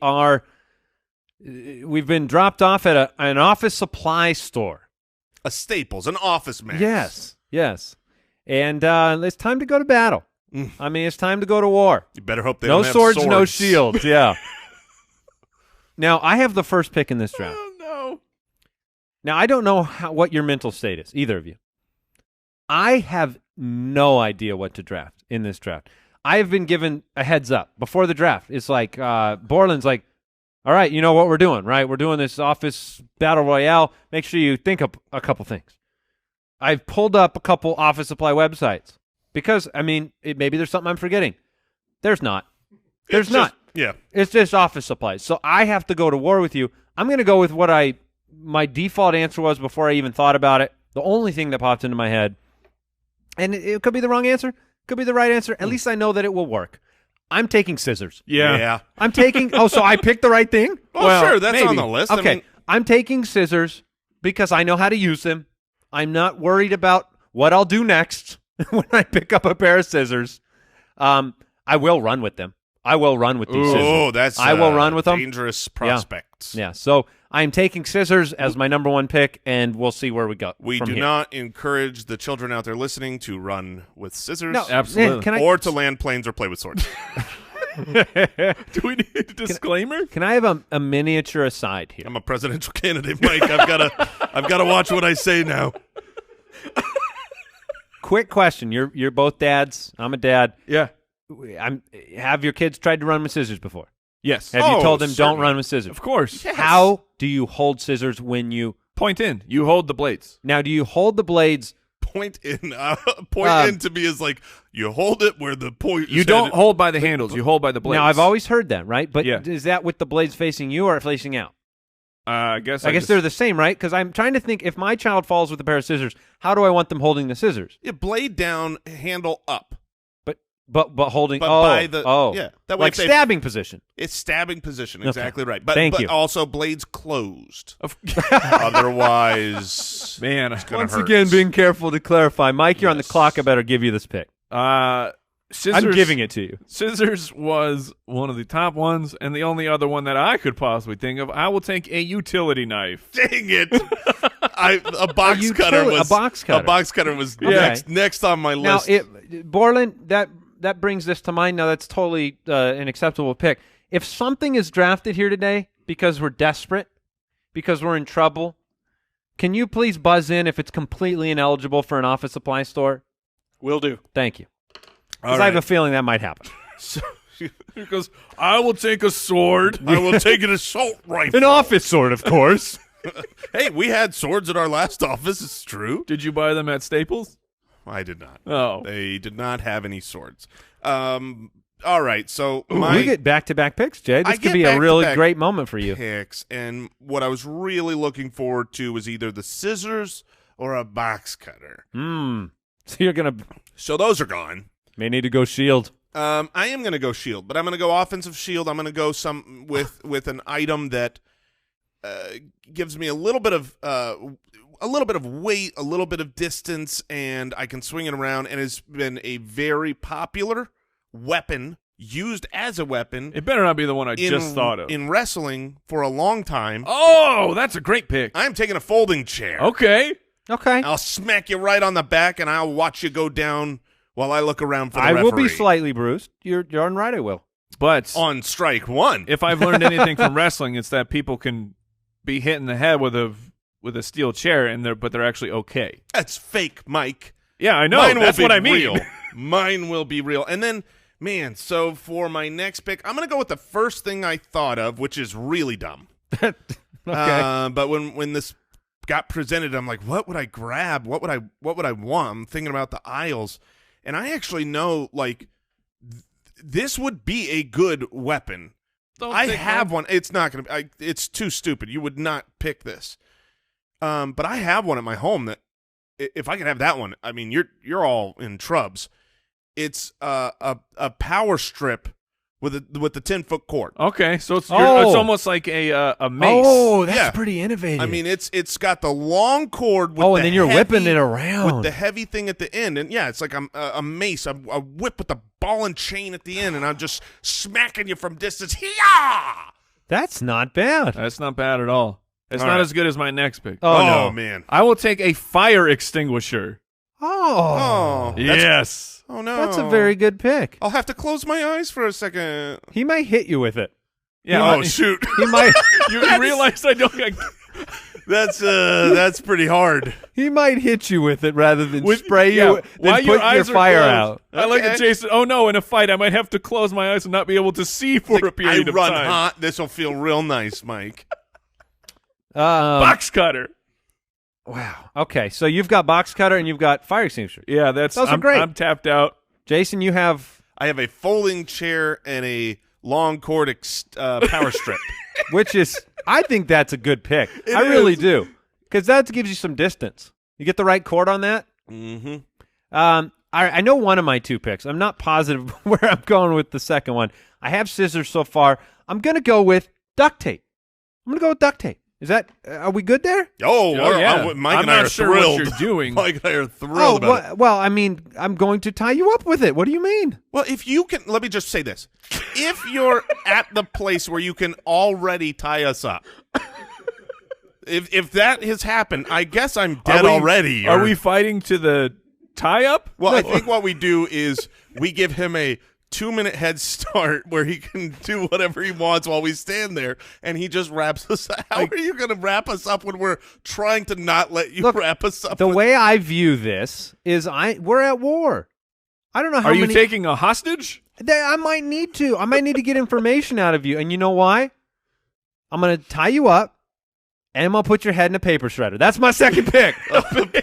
been dropped off at an office supply store. A Staples, an Office Max. Yes. And it's time to go to battle. I mean, it's time to go to war. You better hope they No don't have swords, no shields. Yeah. Now, I have the first pick in this draft. Oh, no. Now, I don't know what your mental state is, either of you. I have no idea what to draft in this draft. I have been given a heads up before the draft. It's like Borland's like, all right, you know what we're doing, right? We're doing this office battle royale. Make sure you think of a couple things. I've pulled up a couple office supply websites because, I mean, maybe there's something I'm forgetting. There's not. There's not. Yeah. It's just office supplies. So I have to go to war with you. I'm going to go with what my default answer was before I even thought about it. The only thing that popped into my head, and it could be the wrong answer, could be the right answer. At least I know that it will work. I'm taking scissors. Yeah. I'm taking. So I picked the right thing? Well, sure, that's maybe. on the list. Okay. I mean, I'm taking scissors because I know how to use them. I'm not worried about what I'll do next when I pick up a pair of scissors. I will run with them. I will run with these scissors. Oh, that's I will run with them. Dangerous prospects. Yeah. So I'm taking scissors as my number one pick, and we'll see where we go. We from do here. not encourage the children out there listening to run with scissors. No, Absolutely. Can I, or to land planes or play with swords. Do we need a disclaimer? Can I have a miniature aside here? I'm a presidential candidate, Mike. I've got to watch what I say now. Quick question. You're both dads. I'm a dad. Yeah. Have your kids tried to run with scissors before? Yes. Have you told them don't certainly. run with scissors? Of course. Yes. How do you hold scissors when you Point in. You hold the blades. now? Do you hold the blades? Point in. Point in to me is like you hold it where the point. You is don't headed. hold by the handles. You hold by the blades. Now I've always heard that, right? But Yeah. is that with the blades facing you or facing out? I guess they're the same, right? Because I'm trying to think if my child falls with a pair of scissors, how do I want them holding the scissors? Yeah, blade down, handle up. But holding But by the yeah, that way like if they- stabbing position. It's stabbing position, Okay. exactly right. But Thank but you. also blades closed. Otherwise, Man, it's gonna Once hurt. again, being careful to clarify, Mike, you're on the Yes. clock. I better give you this pick. scissors. I'm giving it to you. Scissors was one of the top ones, and the only other one that I could possibly think of. I will take a utility knife. Dang it! A box cutter was a box cutter. A box cutter was Okay. next on my Now, list. Borland, that that brings this to mind. Now, that's totally an acceptable pick. If something is drafted here today because we're desperate, because we're in trouble, can you please buzz in if it's completely ineligible for an office supply store? Will do. Thank you. All Because I have a feeling that might happen. Because I will take a sword. I will take an assault rifle. An office sword, of course. Hey, we had swords at our last office. It's true. Did you buy them at Staples? I did not. Oh. They did not have any swords. All right, so We get back-to-back picks, Jay. I This could get be a really back-to-back great moment for you. picks, and what I was really looking forward to was either the scissors or a box cutter. So you're going to So those are gone. may need to go shield. I am going to go shield, but I'm going to go offensive shield. I'm going to go some with an item that gives me a little bit of weight, a little bit of distance, and I can swing it around. And has been a very popular weapon, used as a weapon. It better not be the one I just thought of. In wrestling for a long time. Oh, that's a great pick. I'm taking a folding chair. Okay. Okay. I'll smack you right on the back, and I'll watch you go down while I look around for the I will be referee. slightly bruised. You're darn right I will. But On strike one. if I've learned anything from wrestling, it's that people can be hit in the head with a steel chair, but they're actually okay. That's fake, Mike. Yeah, I know. Mine That's will what be I mean. real. Mine will be real. And then, man, so for my next pick, I'm going to go with the first thing I thought of, which is really dumb. Okay. But when this got presented, I'm like, what would I grab? What would I want? I'm thinking about the aisles, and I actually know this would be a good weapon. I have one. It's not going to. It's too stupid. You would not pick this. But I have one at my home that, if I could have that one, I mean, you're all in trubs. It's a power strip with the 10-foot cord. Okay, so it's Oh. it's almost like a mace. Oh, that's Yeah. pretty innovative. I mean, it's got the long cord. With and the then you're whipping heavy- it around. with the heavy thing at the end, and yeah, it's like a mace, a whip with the ball and chain at the end, and I'm just smacking you from distance. Hee-yah! That's not bad. That's not bad at all. It's All not right. as good as my next pick. Oh, Oh, no. man. I will take a fire extinguisher. Oh. Oh, Yes. oh no, That's a very good pick. I'll have to close my eyes for a second. He might hit you with it. Yeah. Oh shoot, He might You realize I don't. that's pretty hard. he might hit you with it rather than With- spray you, yeah, then while put your your eyes are fire closed. out. I like that Okay. Jason. Oh no! In a fight, I might have to close my eyes and not be able to see for a Like, period I of run time. hot. This will feel real nice, Mike. Box cutter. Wow. Okay, so you've got box cutter and you've got fire extinguisher. Yeah, that's. Those are I'm, great. I'm tapped out. Jason, you have I have a folding chair and a long cord power strip. which is I think that's a good pick. I really do. Because that gives you some distance. You get the right cord on that. Mm-hmm. I know one of my two picks. I'm not positive where I'm going with the second one. I have scissors so far. I'm going to go with duct tape. I'm going to go with duct tape. Is that are we good there? Oh, yeah. Mike I'm and I not are sure thrilled. what you're doing. Mike and I are thrilled about it. Well, I mean, I'm going to tie you up with it. What do you mean? Well, if you can, let me just say this. If you're at the place where you can already tie us up, if that has happened, I guess I'm dead already. Are we fighting to the tie up? Well, I think what we do is we give him a 2-minute head start where he can do whatever he wants while we stand there, and he just wraps us up. How are you going to wrap us up when we're trying to not let you wrap us up? The way I view this is we're at war. I don't know how Are you many taking a hostage? I might need to. I might need to get information out of you. And you know why? I'm going to tie you up, and I'm going to put your head in a paper shredder. That's my second pick.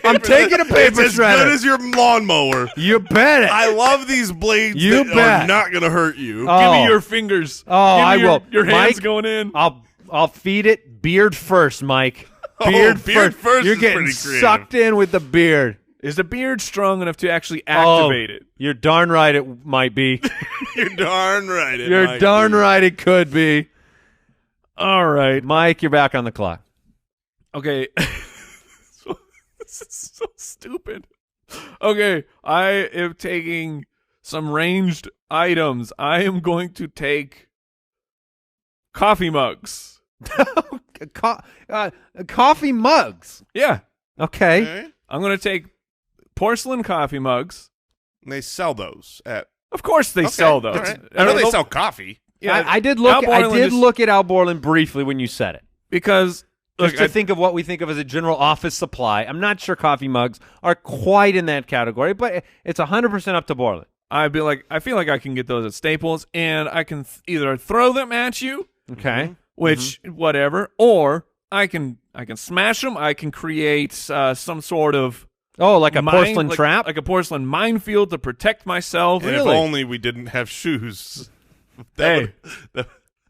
I'm taking a paper it's as shredder. good as your lawnmower. You bet it. I love these blades You that bet. are not going to hurt you. Oh. Give me your fingers. Oh, Give me I your, will. Your hands Mike, going in. I'll feed it beard first, Mike. Oh, Beard, beard first You're is getting pretty creative. sucked in with the beard. Is the beard strong enough to actually activate it? You're darn right it might be. You're darn right. It You're might darn be. right it could be. All right. Mike, you're back on the clock. Okay. This is so stupid. Okay, I am taking some ranged items. I am going to take coffee mugs. Coffee mugs. Yeah, Okay. Okay. I'm going to take porcelain coffee mugs. And they sell those at Of course they Okay, sell those. all right. I know they sell coffee. Yeah, I did look. Al I Borland did just- look at Al Borland briefly when you said it. because Just look, to think of what we think of as a general office supply. I'm not sure coffee mugs are quite in that category, but it's 100% up to Borland. I'd be like, I feel like I can get those at Staples, and I can either throw them at you, Okay. which whatever, or I can smash them. I can create some sort of Oh, like a porcelain like, trap? like a porcelain minefield to protect myself. And if only we didn't have shoes. Hey,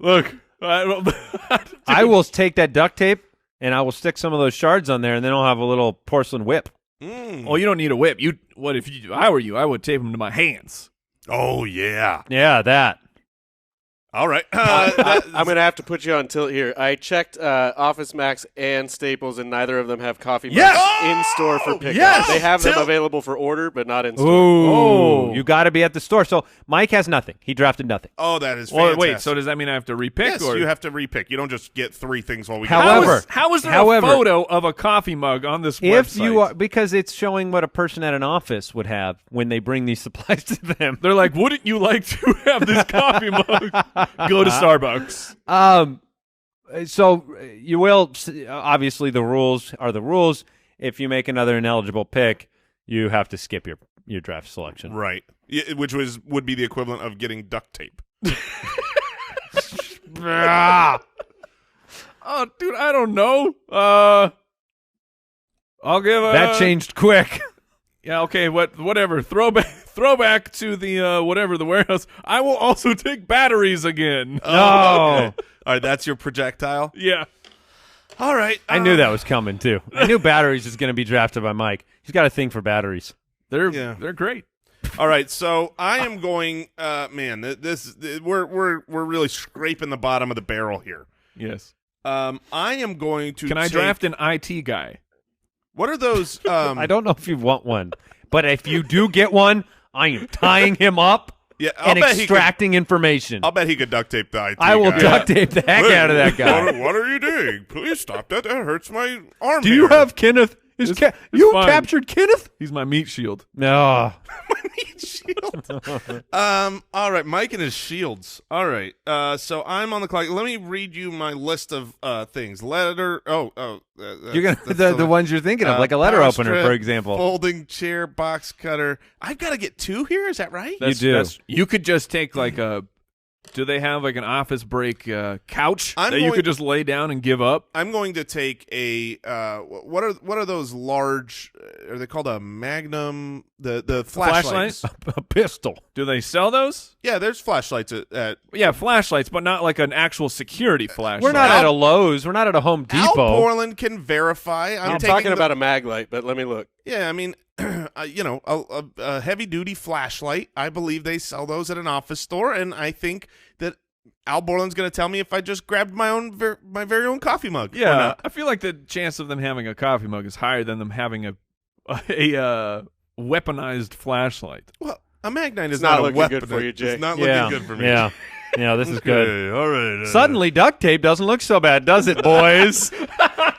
look, I will take that duct tape and I will stick some of those shards on there, and then I'll have a little porcelain whip. well, you don't need a whip. I were you? I would tape them to my hands. Oh, yeah. Yeah, that. All right. I'm going to have to put you on tilt here. I checked Office Max and Staples, and neither of them have coffee mugs Yes! in store for pickup. Yes! They have them Tilt. available for order, but not in store. Ooh. You got to be at the store. So Mike has nothing. He drafted nothing. Oh, that is Well, fantastic. wait. So does that mean I have to repick? yes, or you have to repick. You don't just get 3 things while we However- how is there However- a photo of a coffee mug on this If website? you are, because it's showing what a person at an office would have when they bring these supplies to them. They're like, wouldn't you like to have this coffee mug? Go to Starbucks. So you will obviously the rules are the rules. If you make another ineligible pick, you have to skip your draft selection. Right. Yeah, which would be the equivalent of getting duct tape. Oh, dude, I don't know. I'll give That changed quick. Yeah, okay, whatever. Throwback to the whatever the warehouse. I will also take batteries again. No. All right, that's your projectile. Yeah. All right. I knew that was coming too. I knew batteries is going to be drafted by Mike. He's got a thing for batteries. They're Yeah. great. All right, so I am going. We're really scraping the bottom of the barrel here. Yes. I am going to. Can I draft an IT guy? What are those? I don't know if you want one, but if you do get one, I am tying him up Yeah, and extracting information. I'll bet he could duct tape the IT. I will guy. duct tape the heck out of that guy. What are you doing? Please stop that. That hurts my arm. Do you hair. have Kenneth? You fine. captured Kenneth? He's my meat shield. No. shield? All right, Mike and his shields. All right. So I'm on the clock. Let me read you my list of things. You're gonna the ones you're thinking of, like a letter power opener, strip, for example. folding chair, box cutter. I've got to get 2 here. Is that right? do. You could just take like a. Do they have like an office break couch I'm that you going- could just lay down and give up? I'm going to take a what are those large? Are they called a Magnum? The flashlights. Flashlight? A pistol. Do they sell those? Yeah, there's flashlights at Yeah, flashlights, but not like an actual security flashlight. We're not at a Lowe's. We're not at a Home Al Depot. Borland can verify. I'm taking talking the- about a mag light, but let me look. Yeah, I mean, a heavy-duty flashlight. I believe they sell those at an office store, and I think that Al Borland's going to tell me if I just grabbed my own my very own coffee mug. or Yeah, not. I feel like the chance of them having a coffee mug is higher than them having a weaponized flashlight. Well, a Magnite is not not a looking weapon. good for you, Jay. It's not Yeah. looking good for me. Yeah. Yeah, this is good. Okay, all right. Suddenly, duct tape doesn't look so bad, does it, boys?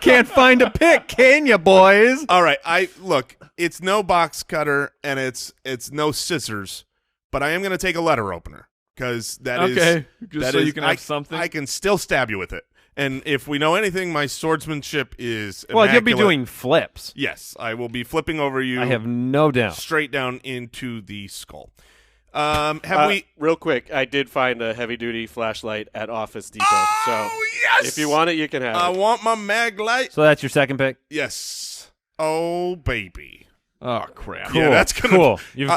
Can't find a pick, can you, boys? All right. Look. It's no box cutter and it's no scissors, but I am going to take a letter opener because that is Okay, just that so is- you can have something. I can still stab you with it, and if we know anything, my swordsmanship is Well, you'll be immaculate. doing flips. Yes, I will be flipping over you. I have no doubt. straight down into the skull. Have we? Real quick, I did find a heavy-duty flashlight at Office Depot. so yes! if you want it, you can have I it. want my mag light. So that's your second pick? Yes. Oh baby. Oh crap! Cool. Yeah, that's gonna- cool. You've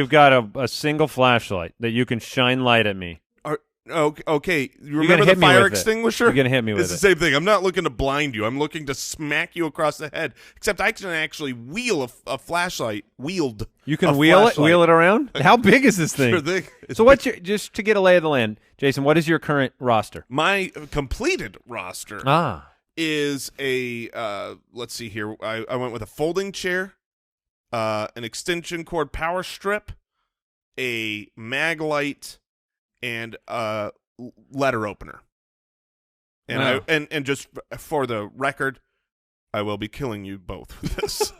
got a single flashlight that you can shine light at me. Okay. You gonna remember hit the me fire with it. extinguisher? You're gonna hit me with It's it. the same thing. I'm not looking to blind you. I'm looking to smack you across the head. Except I can actually wheel a flashlight. Wield. You can a wheel flashlight. it around? How big is this thing? Sure thing. So what's your, just to get a lay of the land, Jason, what is your current roster? My completed roster is a let's see here. I went with a folding chair, an extension cord power strip, a mag light, and a letter opener. And Wow. and just for the record, I will be killing you both with this.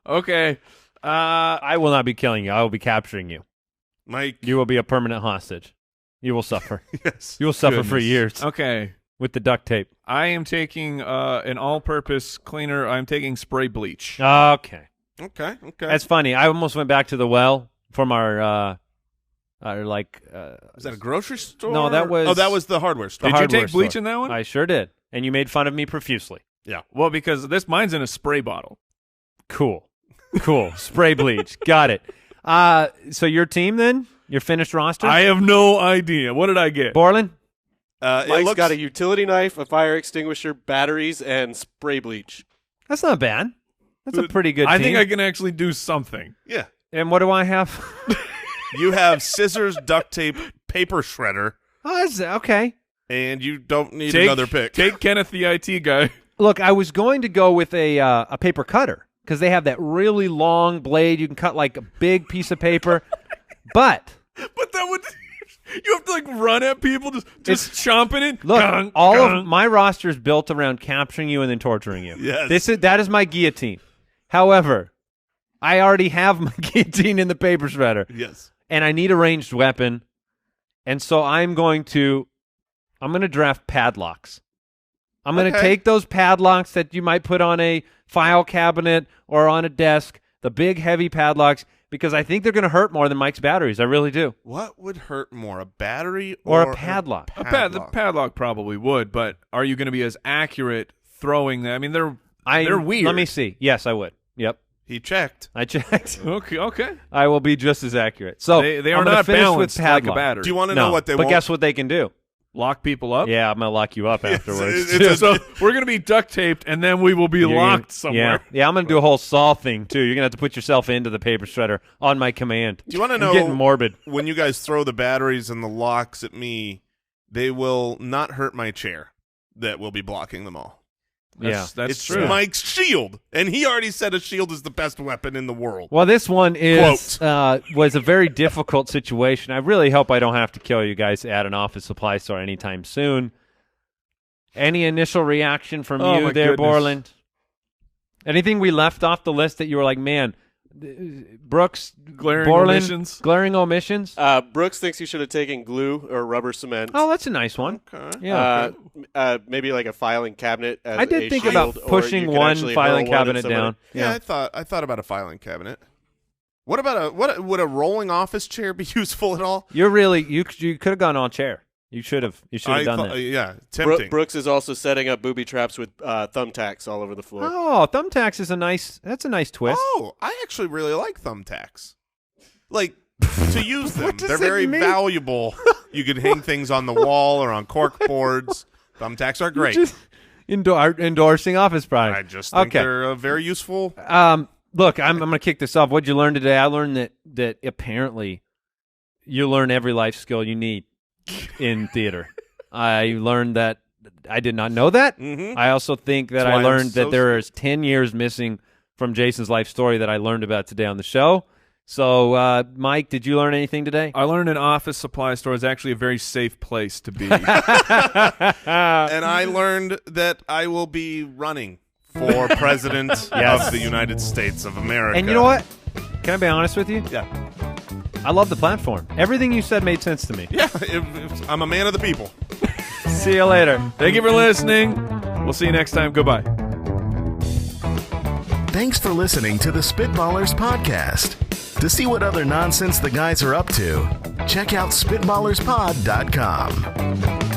Okay. I will not be killing you. I will be capturing you. Mike. You will be a permanent hostage. You will suffer. Yes. You will suffer for Goodness. years Okay. with the duct tape. I am taking an all-purpose cleaner. I'm taking spray bleach. Okay. Okay. That's funny. I almost went back to the well from our Is that a grocery store? No, that was- Oh, that was the hardware store. Did you hardware take bleach store. in that one? I sure did. And you made fun of me profusely. Yeah. Well, because mine's in a spray bottle. Cool. Spray bleach. Got it. So your team then? Your finished roster? I have no idea. What did I get? Borland? It Mike's looks, got a utility knife, a fire extinguisher, batteries, and spray bleach. That's not bad. That's a pretty good I team. think I can actually do something. Yeah. And what do I have? You have scissors, duct tape, paper shredder, Oh, that's okay. and you don't need Take another pick. Take Kenneth the IT guy. Look, I was going to go with a paper cutter because they have that really long blade. You can cut like a big piece of paper. But But that would you have to like run at people just chomping it. look, Gong, all gong. of my roster is built around capturing you and then torturing you. Yes. That is my guillotine. However, I already have my guillotine in the paper shredder, Yes. and I need a ranged weapon, and so I'm going to draft padlocks. I'm going to Okay. take those padlocks that you might put on a file cabinet or on a desk, the big heavy padlocks, because I think they're going to hurt more than Mike's batteries. I really do. What would hurt more, a battery Or or a padlock. The padlock probably would, but are you going to be as accurate throwing them? I mean, they're weird. Let me see. Yes, I would. Yep. He checked. I checked. Okay. I will be just as accurate. So They I'm are gonna not finish balanced with like a padlock. battery. Do you want to No, know what they but want? guess what they can do? Lock people up? Yeah, I'm gonna lock you up afterwards. So we're going to be duct taped, and then we will be locked somewhere. Yeah, I'm gonna do a whole saw thing too. You're gonna have to put yourself into the paper shredder on my command. Do you want to I'm know getting morbid. when you guys throw the batteries and the locks at me, they will not hurt my chair that will be blocking them all. That's It's true. Mike's shield, and he already said a shield is the best weapon in the world. Well, this one was a very difficult situation. I really hope I don't have to kill you guys at an office supply store anytime soon. Any initial reaction from Oh, you my there, goodness. Borland? Anything we left off the list that you were like, man, Brooks, Glaring Borland, omissions? glaring omissions? Brooks thinks you should have taken glue or rubber cement. Oh, that's a nice one. Okay. Yeah. Maybe like a filing cabinet. As I did a think about shield, or pushing you could one actually filing hurl one at cabinet somebody. down. Yeah, I thought about a filing cabinet. What about would a rolling office chair be useful at all? You're really you could have gone all chair. You should have done that. Yeah, tempting. Brooks is also setting up booby traps with thumbtacks all over the floor. Oh, thumbtacks is a nice twist. Oh, I actually really like thumbtacks. Like to use them, does they're it very mean? valuable. You could hang things on the wall or on cork boards. Thumbtacks are great. Just endorsing office I product. just think Okay. they're very useful. Look, I'm going to kick this off. What'd you learn today? I learned that apparently you learn every life skill you need in theater. I learned that I did not know that. Mhm. I also think that That's I why I'm learned so that there is 10 years missing from Jason's life story that I learned about today on the show. So, Mike, did you learn anything today? I learned an office supply store is actually a very safe place to be. And I learned that I will be running for president Yes. of the United States of America. And you know what? Can I be honest with you? Yeah. I love the platform. Everything you said made sense to me. Yeah, I'm a man of the people. See you later. Thank you for listening. We'll see you next time. Goodbye. Thanks for listening to the Spitballers podcast. To see what other nonsense the guys are up to, check out SpitballersPod.com.